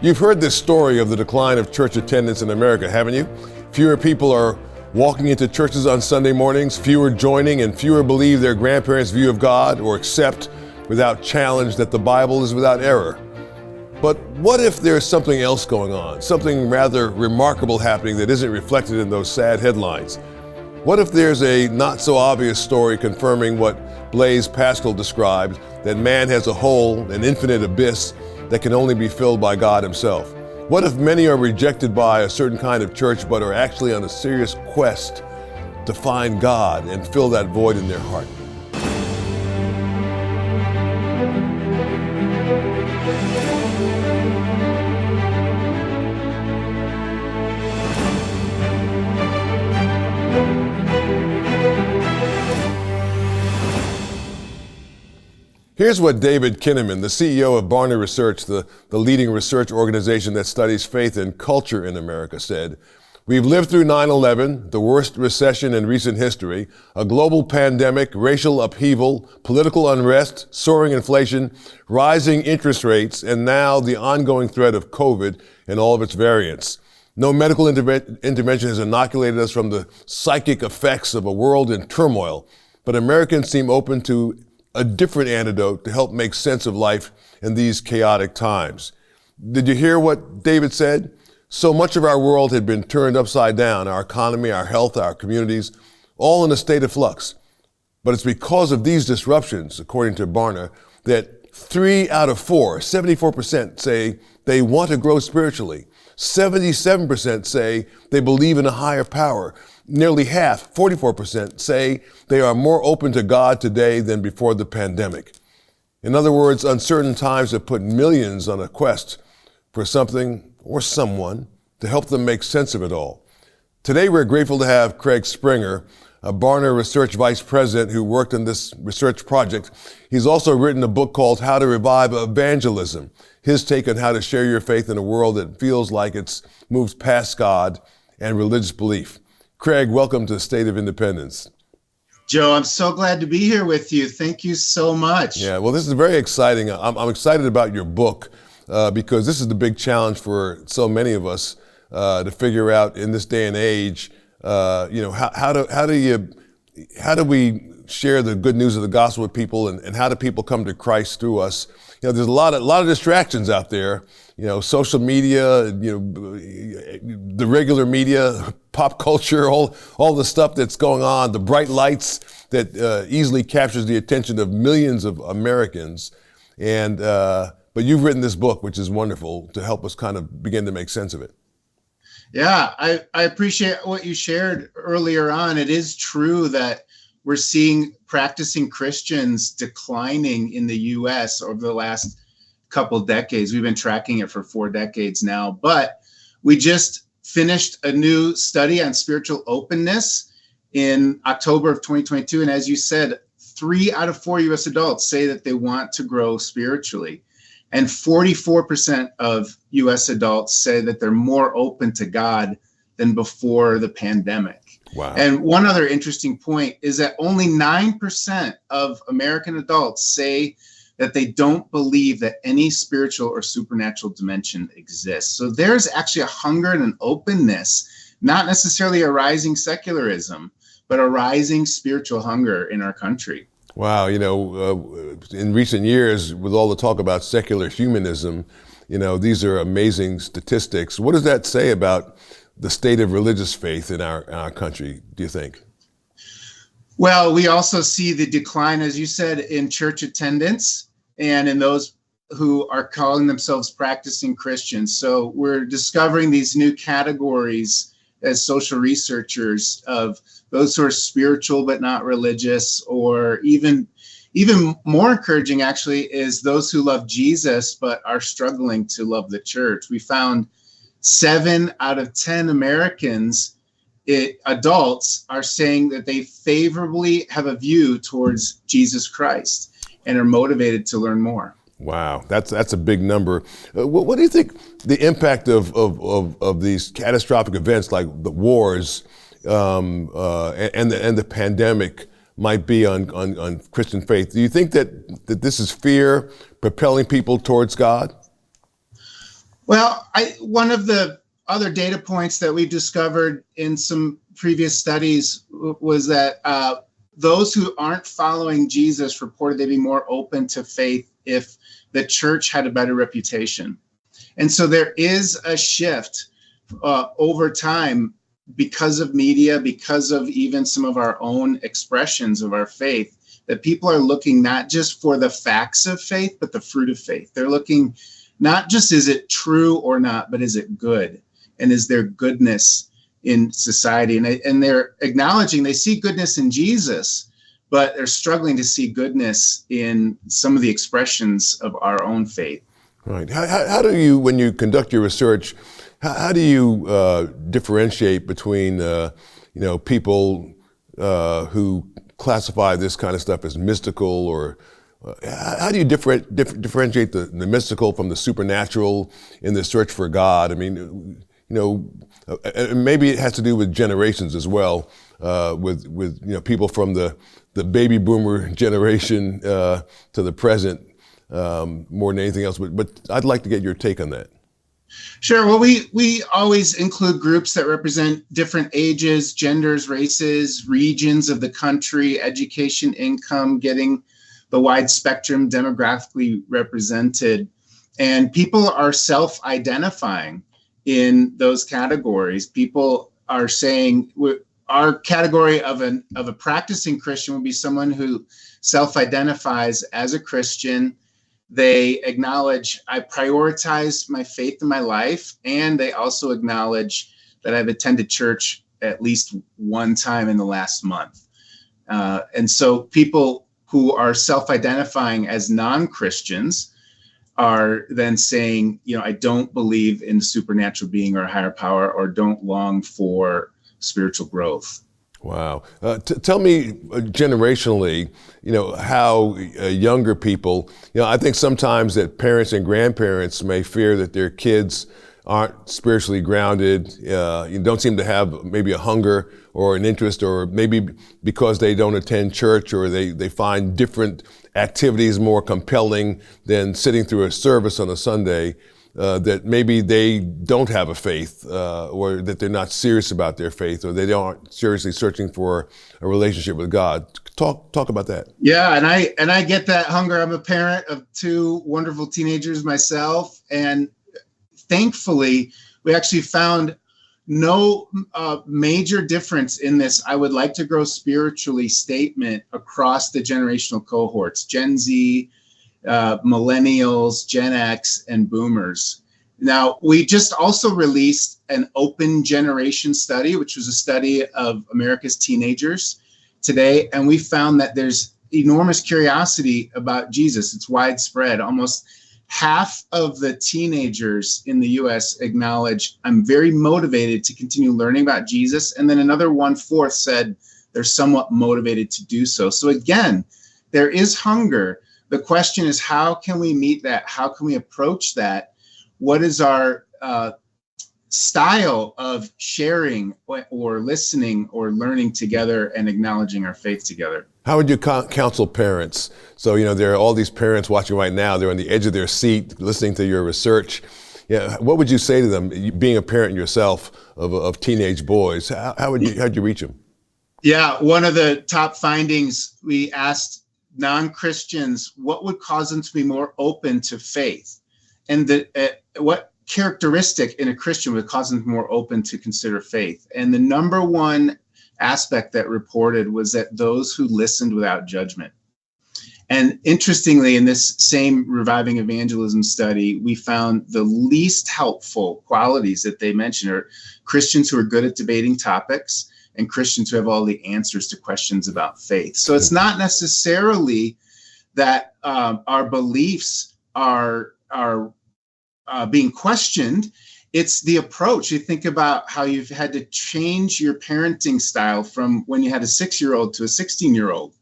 You've heard this story of the decline of church attendance in America, haven't you? Fewer people are walking into churches on Sunday mornings, fewer joining, and fewer believe their grandparents' view of God or accept without challenge that the Bible is without error. But what if there's something else going on, something rather remarkable happening that isn't reflected in those sad headlines? What if there's a not so obvious story confirming what Blaise Pascal described, that man has a hole, an infinite abyss that can only be filled by God himself? What if many are rejected by a certain kind of church but are actually on a serious quest to find God and fill that void in their heart? Here's what David Kinnaman, the CEO of Barna Research, the leading research organization that studies faith and culture in America, said. We've lived through 9/11, the worst recession in recent history, a global pandemic, racial upheaval, political unrest, soaring inflation, rising interest rates, and now the ongoing threat of COVID and all of its variants. No medical intervention has inoculated us from the psychic effects of a world in turmoil, but Americans seem open to a different antidote to help make sense of life in these chaotic times. Did you hear what David said? So much of our world had been turned upside down, our economy, our health, our communities, all in a state of flux. But it's because of these disruptions, according to Barna, that 3 out of 4, 74% say they want to grow spiritually. 77% say they believe in a higher power. Nearly half, 44%, say they are more open to God today than before the pandemic. In other words, uncertain times have put millions on a quest for something or someone to help them make sense of it all. Today, we're grateful to have Craig Springer, a Barna Research Vice President who worked on this research project. He's also written a book called How to Revive Evangelism, his take on how to share your faith in a world that feels like it's moved past God and religious belief. Craig, welcome to State of Independence. Joe, I'm so glad to be here with you. Thank you so much. Yeah, well, this is very exciting. I'm excited about your book because this is the big challenge for so many of us to figure out in this day and age. How do we share the good news of the gospel with people, and how do people come to Christ through us? You know, there's a lot of distractions out there. You know, social media, the regular media, pop culture, all the stuff that's going on, the bright lights that easily captures the attention of millions of Americans. And but you've written this book, which is wonderful, to help us kind of begin to make sense of it. Yeah, I appreciate what you shared earlier on. It is true that we're seeing practicing Christians declining in the U.S. over the last couple decades. We've been tracking it for 4 decades now, but we just finished a new study on spiritual openness in October of 2022. And as you said, 3 out of 4 U.S. adults say that they want to grow spiritually. And 44% of U.S. adults say that they're more open to God than before the pandemic. Wow. And one other interesting point is that only 9% of American adults say that they don't believe that any spiritual or supernatural dimension exists. So there's actually a hunger and an openness, not necessarily a rising secularism, but a rising spiritual hunger in our country. Wow, in recent years, with all the talk about secular humanism, these are amazing statistics. What does that say about the state of religious faith in our country, do you think? Well, we also see the decline, as you said, in church attendance and in those who are calling themselves practicing Christians. So we're discovering these new categories as social researchers of those who are spiritual but not religious, or even more encouraging actually is those who love Jesus but are struggling to love the church. We found 7 out of 10 Americans, adults, are saying that they favorably have a view towards Jesus Christ and are motivated to learn more. Wow, that's a big number. What do you think the impact of these catastrophic events like the wars and the pandemic might be on Christian faith? Do you think that this is fear propelling people towards God? Well, one of the other data points that we discovered in some previous studies was that those who aren't following Jesus reported they'd be more open to faith if the church had a better reputation. And so there is a shift over time because of media, because of even some of our own expressions of our faith, that people are looking not just for the facts of faith, but the fruit of faith. They're looking not just is it true or not, but is it good? And is there goodness in society? And they're acknowledging they see goodness in Jesus, but they're struggling to see goodness in some of the expressions of our own faith. Right. How do you, when you conduct your research, how do you differentiate between people who classify this kind of stuff as mystical, or how do you differentiate the mystical from the supernatural in the search for God? I mean, maybe it has to do with generations as well, with people from the baby boomer generation to the present, more than anything else. But I'd like to get your take on that. Sure. Well, we always include groups that represent different ages, genders, races, regions of the country, education, income, getting the wide spectrum demographically represented. And people are self-identifying in those categories. People are saying our category of a practicing Christian would be someone who self-identifies as a Christian. They acknowledge I prioritize my faith in my life, and they also acknowledge that I've attended church at least one time in the last month. And so people who are self-identifying as non-Christians are then saying, I don't believe in supernatural being or higher power, or don't long for spiritual growth. Wow. Tell me generationally, how younger people, I think sometimes that parents and grandparents may fear that their kids aren't spiritually grounded, don't seem to have maybe a hunger or an interest, or maybe because they don't attend church, or they find different activities more compelling than sitting through a service on a Sunday, that maybe they don't have a faith, or that they're not serious about their faith, or they aren't seriously searching for a relationship with God. Talk about that. Yeah, and I get that hunger. I'm a parent of two wonderful teenagers myself, and thankfully, we actually found no major difference in this "I would like to grow spiritually" statement across the generational cohorts: Gen Z, millennials, Gen X, and boomers. Now, we just also released an open generation study, which was a study of America's teenagers today, and we found that there's enormous curiosity about Jesus. It's widespread. Almost half of the teenagers in the US acknowledge, I'm very motivated to continue learning about Jesus. And then another 1/4 said they're somewhat motivated to do so. So again, there is hunger. The question is, how can we meet that? How can we approach that? What is our style of sharing or listening or learning together and acknowledging our faith together? How would you counsel parents? So, there are all these parents watching right now. They're on the edge of their seat listening to your research. What would you say to them, being a parent yourself of teenage boys? How'd you reach them? Yeah, one of the top findings, we asked non-Christians what would cause them to be more open to faith, and what characteristic in a Christian would cause them to be more open to consider faith. And the number one aspect that reported was that those who listened without judgment. And interestingly, in this same Reviving Evangelism study, we found the least helpful qualities that they mentioned are Christians who are good at debating topics and Christians who have all the answers to questions about faith. So it's not necessarily that our beliefs are being questioned. It's the approach. You think about how you've had to change your parenting style from when you had a 6-year-old to a 16-year-old.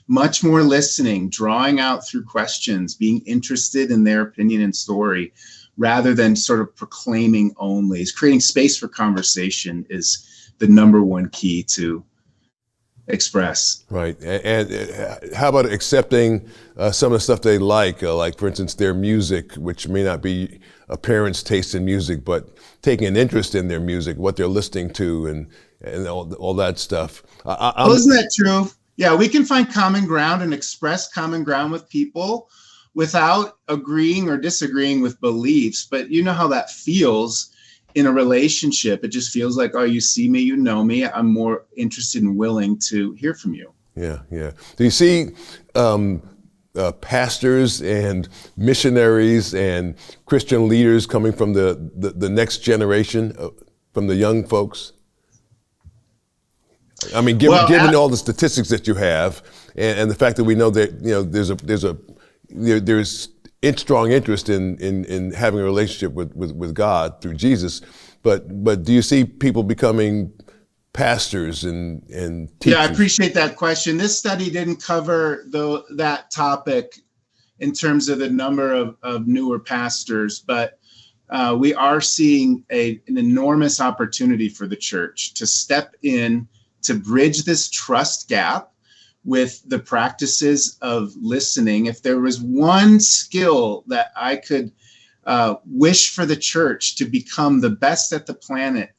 Much more listening, drawing out through questions, being interested in their opinion and story, rather than sort of proclaiming only. Creating space for conversation is the number one key to express. Right. And how about accepting some of the stuff they like for instance, their music, which may not be a parent's taste in music, but taking an interest in their music, what they're listening to, and all that stuff. Well, isn't that true? Yeah, we can find common ground and express common ground with people without agreeing or disagreeing with beliefs. But you know how that feels in a relationship. It just feels like, oh, you see me, you know me. I'm more interested and willing to hear from you. Yeah, yeah. Do you see pastors and missionaries and Christian leaders coming from the next generation, from the young folks? I mean, given all the statistics that you have, and the fact that we know that there's strong interest in having a relationship with God through Jesus, but do you see people becoming pastors and teachers? Yeah, I appreciate that question. This study didn't cover that topic in terms of the number of newer pastors, but we are seeing an enormous opportunity for the church to step in to bridge this trust gap with the practices of listening. If there was one skill that I could wish for the church to become the best at the planet,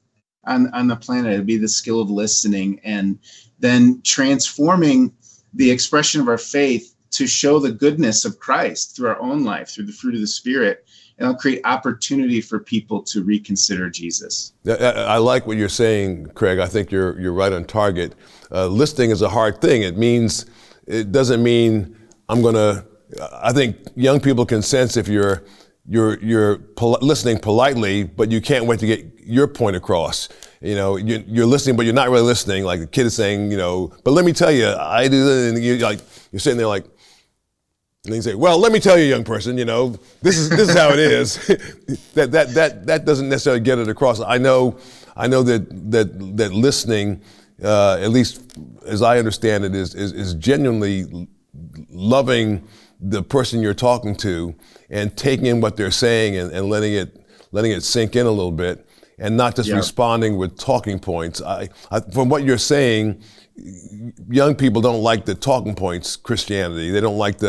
on the planet, it'd be the skill of listening, and then transforming the expression of our faith to show the goodness of Christ through our own life, through the fruit of the Spirit. And it'll create opportunity for people to reconsider Jesus. I like what you're saying, Craig. I think you're right on target. Listening is a hard thing. It doesn't mean I think young people can sense if you're listening politely, but you can't wait to get your point across. You know, you're listening, but you're not really listening. Like the kid is saying, but let me tell you, I do this, and you're sitting there like, and you say, well, let me tell you, young person, this is how it is. that doesn't necessarily get it across. I know that listening, at least as I understand it, is genuinely loving the person you're talking to and taking in what they're saying and letting it sink in a little bit, and not just responding with talking points. From what you're saying, young people don't like the talking points Christianity. They don't like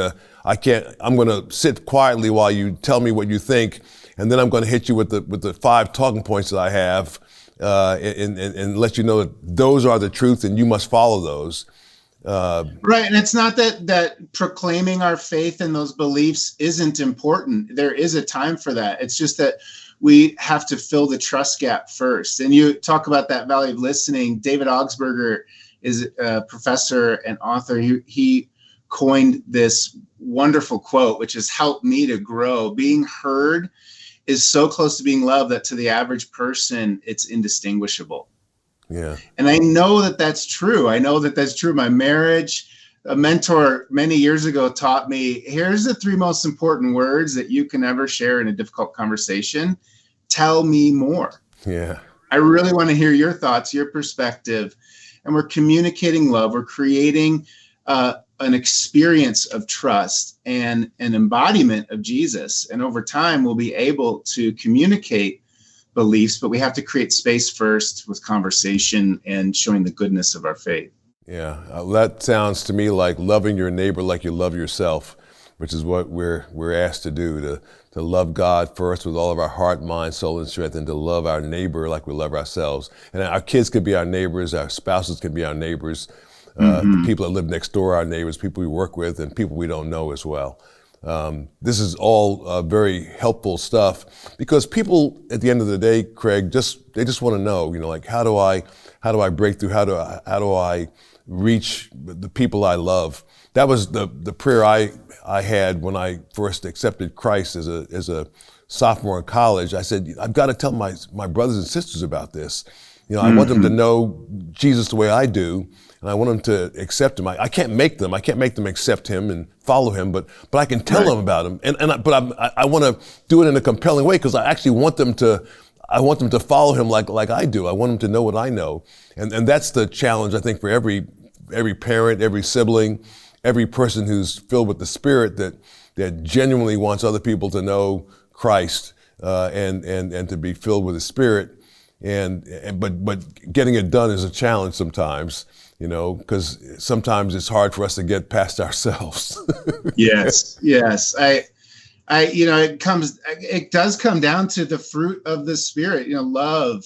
I'm going to sit quietly while you tell me what you think, and then I'm going to hit you with the 5 talking points that I have, and let you know that those are the truth and you must follow those. Right, and it's not that proclaiming our faith and those beliefs isn't important. There is a time for that. It's just that we have to fill the trust gap first. And you talk about that value of listening. David Augsburger is a professor and author. He coined this wonderful quote, which has helped me to grow. Being heard is so close to being loved that to the average person, it's indistinguishable. Yeah. And I know that that's true. My marriage, a mentor many years ago taught me, here's the 3 most important words that you can ever share in a difficult conversation. Tell me more. Yeah. I really want to hear your thoughts, your perspective. And we're communicating love. We're creating an experience of trust and an embodiment of Jesus. And over time, we'll be able to communicate beliefs, but we have to create space first with conversation and showing the goodness of our faith. Yeah, that sounds to me like loving your neighbor like you love yourself, which is what we're asked to do, to love God first with all of our heart, mind, soul, and strength, and to love our neighbor like we love ourselves. And our kids could be our neighbors, our spouses can be our neighbors, the people that live next door are our neighbors, people we work with, and people we don't know as well. This is all very helpful stuff, because people at the end of the day, Craig, they just want to know, like how do I break through? How do I reach the people I love? That was the prayer I had when I first accepted Christ as a sophomore in college. I said, I've got to tell my brothers and sisters about this. I want them to know Jesus the way I do, and I want them to accept him. I can't make them accept him and follow him, but I can tell them about him. But I want to do it in a compelling way, because I actually want them to follow him like I do. I want them to know what I know. And that's the challenge, I think, for every parent, every sibling, every person who's filled with the Spirit that genuinely wants other people to know Christ, and to be filled with the Spirit. but getting it done is a challenge sometimes, because sometimes it's hard for us to get past ourselves. Yes. It does come down to the fruit of the Spirit, love,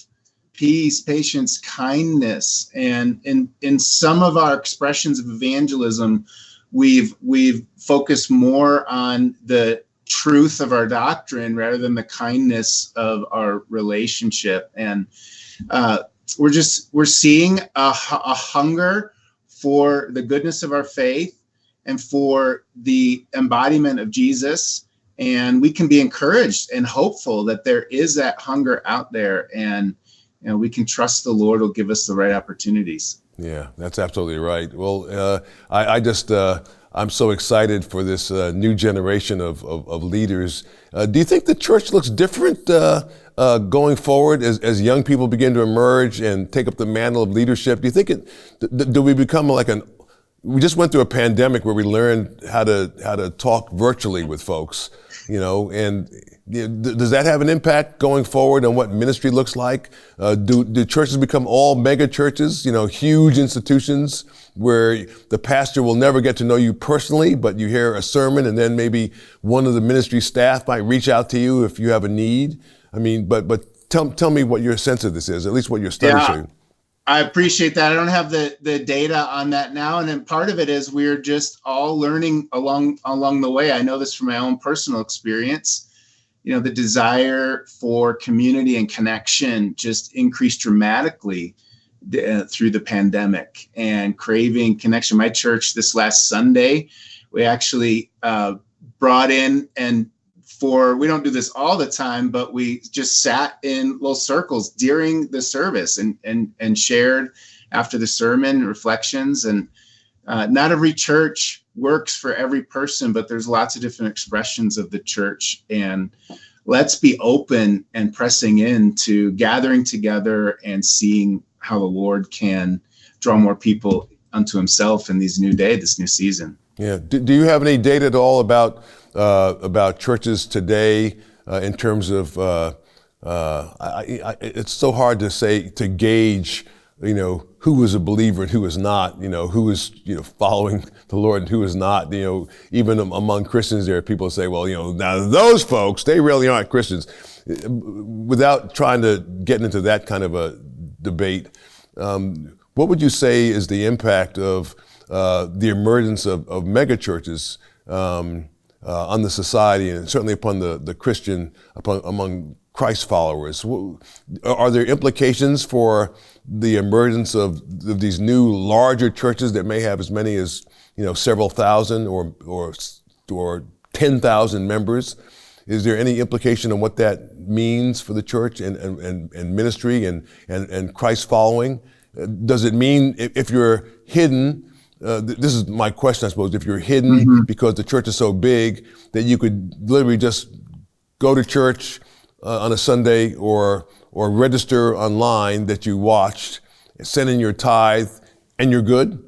peace, patience, kindness. And in some of our expressions of evangelism, we've focused more on the truth of our doctrine rather than the kindness of our relationship. And we're seeing a hunger for the goodness of our faith and for the embodiment of Jesus. And we can be encouraged and hopeful that there is that hunger out there, and we can trust the Lord will give us the right opportunities. Yeah, that's absolutely right. Well, I'm so excited for this new generation of leaders. Do you think the church looks different going forward as young people begin to emerge and take up the mantle of leadership? Do you think do we become we just went through a pandemic where we learned how to talk virtually with folks, and does that have an impact going forward on what ministry looks like? Do churches become all mega churches, huge institutions where the pastor will never get to know you personally, but you hear a sermon and then maybe one of the ministry staff might reach out to you if you have a need? I mean, but tell me what your sense of this is, at least what your studies show. I appreciate that. I don't have the data on that now. And then part of it is we're just all learning along the way. I know this from my own personal experience. The desire for community and connection just increased dramatically through the pandemic, and craving connection. My church this last Sunday, we actually brought in, and we don't do this all the time, but we just sat in little circles during the service and shared after the sermon reflections. And not every church works for every person, but there's lots of different expressions of the church. And let's be open and pressing into gathering together and seeing how the Lord can draw more people unto himself in this new season. Yeah. Do you have any data at all about churches today in terms of it's so hard to gauge who is a believer and who is not, who is following the Lord and who is not. Even among Christians, there are people who say, well, now those folks, they really aren't Christians. Without trying to get into that kind of a debate, what would you say is the impact of the emergence of mega churches on the society, and certainly upon the Christian, among Christ followers? Are there implications for the emergence of these new larger churches that may have as many as several thousand or 10,000 members? Is there any implication on what that means for the church and ministry and Christ following? Does it mean if you're hidden? This is my question, I suppose. If you're hidden because the church is so big that you could literally just go to church on a Sunday or register online that you watched, send in your tithe, and you're good,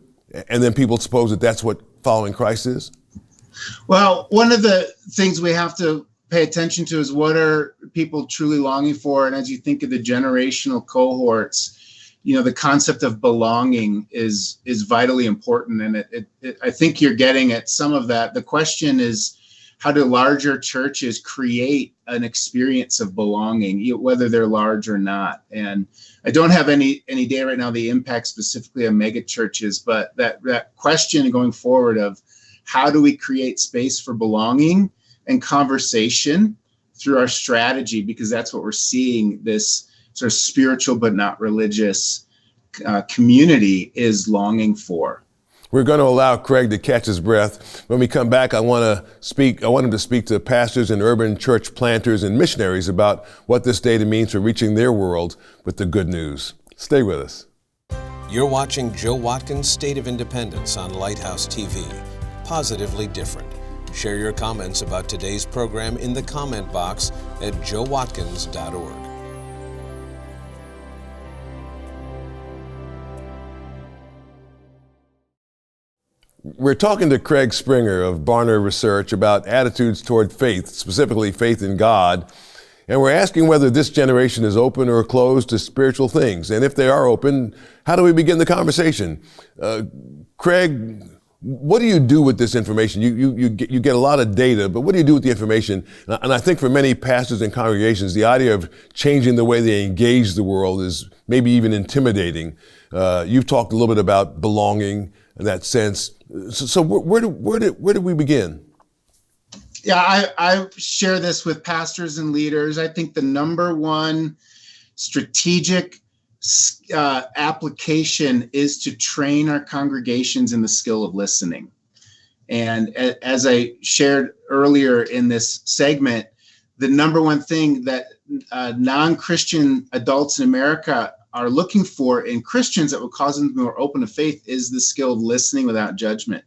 and then people suppose that that's what following Christ is? Well, one of the things we have to pay attention to is what are people truly longing for, and as you think of the generational cohorts, the concept of belonging is vitally important, and I think you're getting at some of that. The question is, how do larger churches create an experience of belonging, whether they're large or not? And I don't have any data right now, the impact specifically on mega churches, but that question going forward of how do we create space for belonging and conversation through our strategy, because that's what we're seeing, this sort of spiritual but not religious community is longing for. We're going to allow Craig to catch his breath. When we come back, I want him to speak to pastors and urban church planters and missionaries about what this data means for reaching their world with the good news. Stay with us. You're watching Joe Watkins' State of Independence on Lighthouse TV. Positively different. Share your comments about today's program in the comment box at joewatkins.org. We're talking to Craig Springer of Barna Research about attitudes toward faith, specifically faith in God. And we're asking whether this generation is open or closed to spiritual things. And if they are open, how do we begin the conversation? Craig, what do you do with this information? You get a lot of data, but what do you do with the information? And I think for many pastors and congregations, the idea of changing the way they engage the world is maybe even intimidating. You've talked a little bit about belonging in that sense. So where do we begin? Yeah, I share this with pastors and leaders. I think the number one strategic application is to train our congregations in the skill of listening. And as I shared earlier in this segment, the number one thing that non-Christian adults in America are looking for in Christians that will cause them to be more open to faith is the skill of listening without judgment.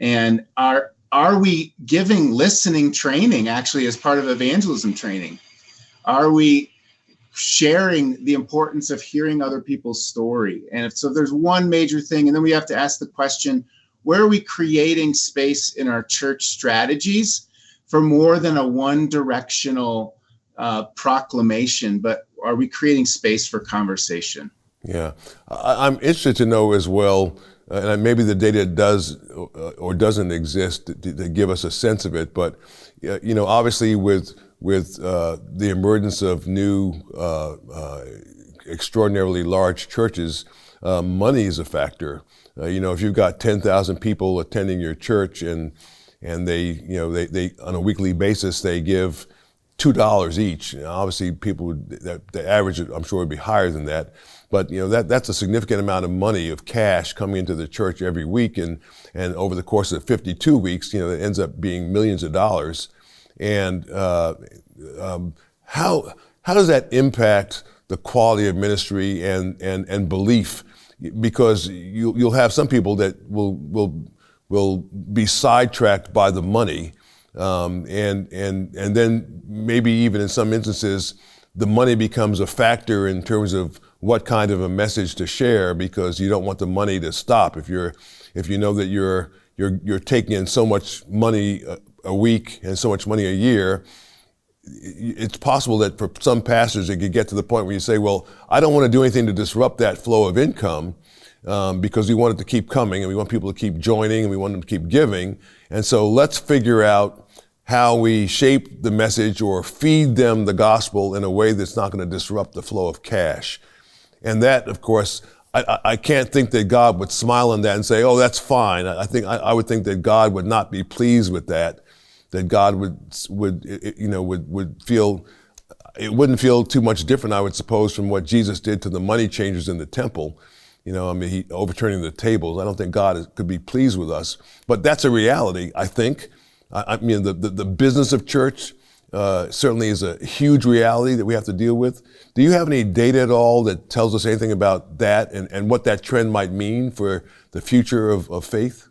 And are we giving listening training actually as part of evangelism training? Are we sharing the importance of hearing other people's story? And so there's one major thing, and then we have to ask the question, where are we creating space in our church strategies for more than a one-directional proclamation, but are we creating space for conversation? Yeah, I'm interested to know as well, and maybe the data does or doesn't exist to give us a sense of it, but obviously with the emergence of new extraordinarily large churches, money is a factor. If you've got 10,000 people attending your church and they on a weekly basis they give $2 each. Obviously, the average, I'm sure, would be higher than that. But that's a significant amount of money, of cash, coming into the church every week, and over the course of 52 weeks, it ends up being millions of dollars. And how does that impact the quality of ministry and belief? Because you'll have some people that will be sidetracked by the money. And then maybe even in some instances, the money becomes a factor in terms of what kind of a message to share, because you don't want the money to stop. If you know that you're taking in so much money a week and so much money a year, it's possible that for some pastors it could get to the point where you say, well, I don't want to do anything to disrupt that flow of income, because we want it to keep coming and we want people to keep joining and we want them to keep giving. And so let's figure out how we shape the message or feed them the gospel in a way that's not going to disrupt the flow of cash. And that, of course, I can't think that God would smile on that and say, oh, that's fine. I would think that God would not be pleased with that God would feel, it wouldn't feel too much different, I would suppose, from what Jesus did to the money changers in the temple. He overturning the tables. I don't think God could be pleased with us, but that's a reality, I think. The business of church certainly is a huge reality that we have to deal with. Do you have any data at all that tells us anything about that and what that trend might mean for the future of faith?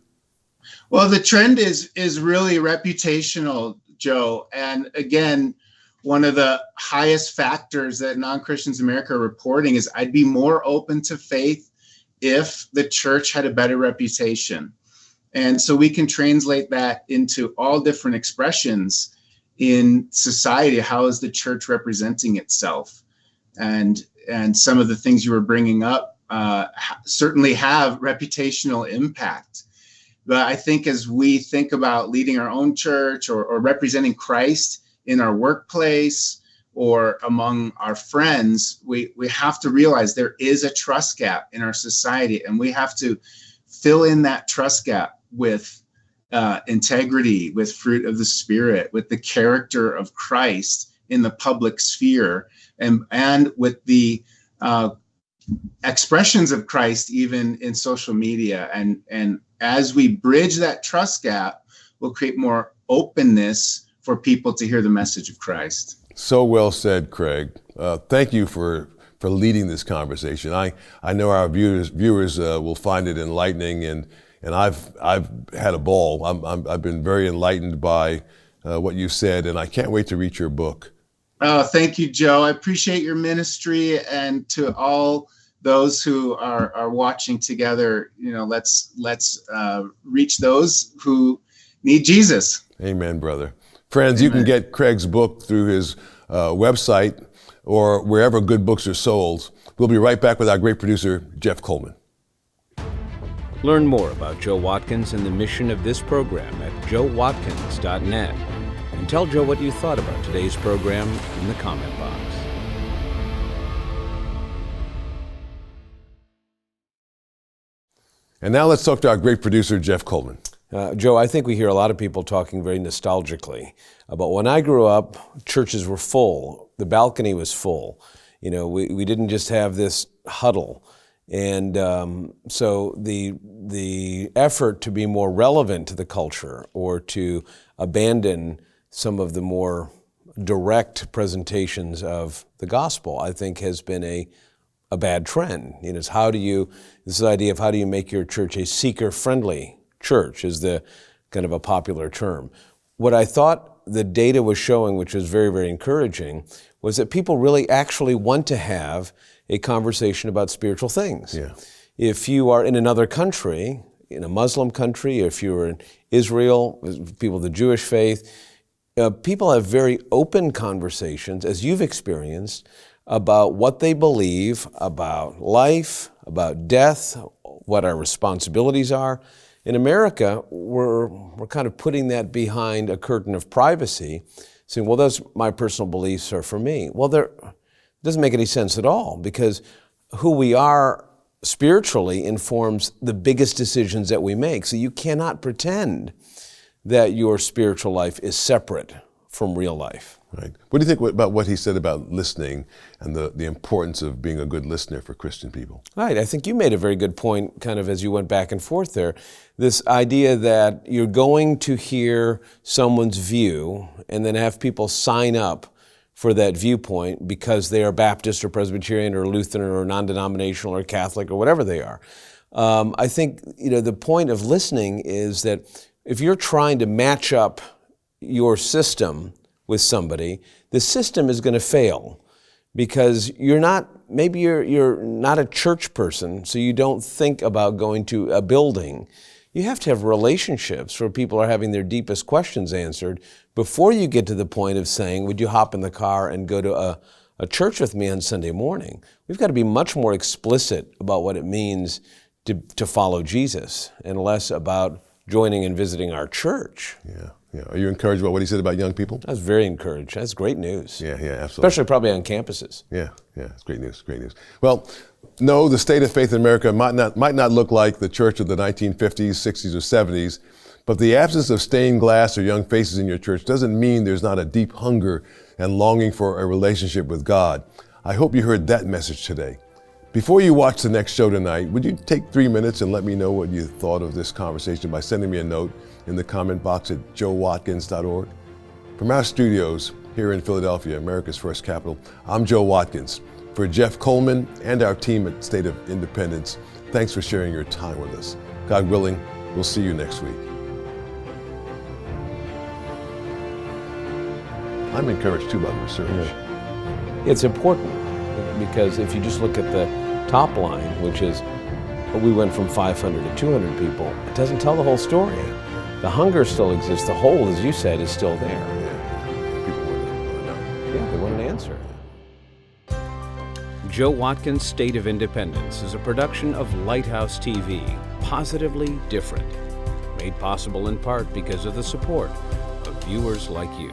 Well, the trend is really reputational, Joe. And again, one of the highest factors that non-Christians in America are reporting is I'd be more open to faith if the church had a better reputation. And so we can translate that into all different expressions in society. How is the church representing itself? And some of the things you were bringing up certainly have reputational impact. But I think as we think about leading our own church or representing Christ in our workplace or among our friends, we have to realize there is a trust gap in our society, and we have to fill in that trust gap with integrity, with fruit of the Spirit, with the character of Christ in the public sphere, and with the expressions of Christ even in social media. And as we bridge that trust gap, we'll create more openness for people to hear the message of Christ. So well said, Craig. Thank you for leading this conversation. I know our viewers will find it enlightening, and I've had a ball. I've been very enlightened by what you said, and I can't wait to read your book. Oh, thank you, Joe. I appreciate your ministry, and to all those who are watching together, let's reach those who need Jesus. Amen, brother. Friends, Amen. You can get Craig's book through his website or wherever good books are sold. We'll be right back with our great producer, Jeff Coleman. Learn more about Joe Watkins and the mission of this program at joewatkins.net. And tell Joe what you thought about today's program in the comment box. And now let's talk to our great producer, Jeff Coleman. Joe, I think we hear a lot of people talking very nostalgically about when I grew up, churches were full. The balcony was full. You know, we didn't just have this huddle. And so the effort to be more relevant to the culture or to abandon some of the more direct presentations of the gospel, I think has been a bad trend. You know, it's this idea of how do you make your church a seeker-friendly church is the kind of a popular term. What I thought the data was showing, which was very, very encouraging, was that people really actually want to have a conversation about spiritual things. Yeah. If you are in another country, in a Muslim country, if you're in Israel, people of the Jewish faith, people have very open conversations, as you've experienced, about what they believe about life, about death, what our responsibilities are. In America, we're kind of putting that behind a curtain of privacy, saying, well, those my personal beliefs are for me. Well, it doesn't make any sense at all, because who we are spiritually informs the biggest decisions that we make. So you cannot pretend that your spiritual life is separate from real life. Right. What do you think about what he said about listening and the importance of being a good listener for Christian people? Right. I think you made a very good point kind of as you went back and forth there. This idea that you're going to hear someone's view and then have people sign up for that viewpoint because they are Baptist or Presbyterian or Lutheran or non-denominational or Catholic or whatever they are. I think, the point of listening is that if you're trying to match up your system with somebody, the system is going to fail because maybe you're not a church person, so you don't think about going to a building. You have to have relationships where people are having their deepest questions answered before you get to the point of saying, would you hop in the car and go to a church with me on Sunday morning? We've got to be much more explicit about what it means to follow Jesus and less about joining and visiting our church. Yeah. Are you encouraged about what he said about young people? I was very encouraged. That's great news. Yeah, absolutely. Especially probably on campuses. Yeah, it's great news. Well, no, the state of faith in America might not look like the church of the 1950s, 60s, or 70s, but the absence of stained glass or young faces in your church doesn't mean there's not a deep hunger and longing for a relationship with God. I hope you heard that message today. Before you watch the next show tonight, would you take 3 minutes and let me know what you thought of this conversation by sending me a note in the comment box at joewatkins.org? From our studios here in Philadelphia, America's first capital, I'm Joe Watkins. For Jeff Coleman and our team at State of Independence, thanks for sharing your time with us. God willing, we'll see you next week. I'm encouraged too by the research. It's important because if you just look at the top line, which is we went from 500 to 200 people, it doesn't tell the whole story. The hunger still exists. The hole, as you said, is still there. Yeah. People want to know. Yeah, they want an answer. Joe Watkins' State of Independence is a production of Lighthouse TV, positively different. Made possible in part because of the support of viewers like you.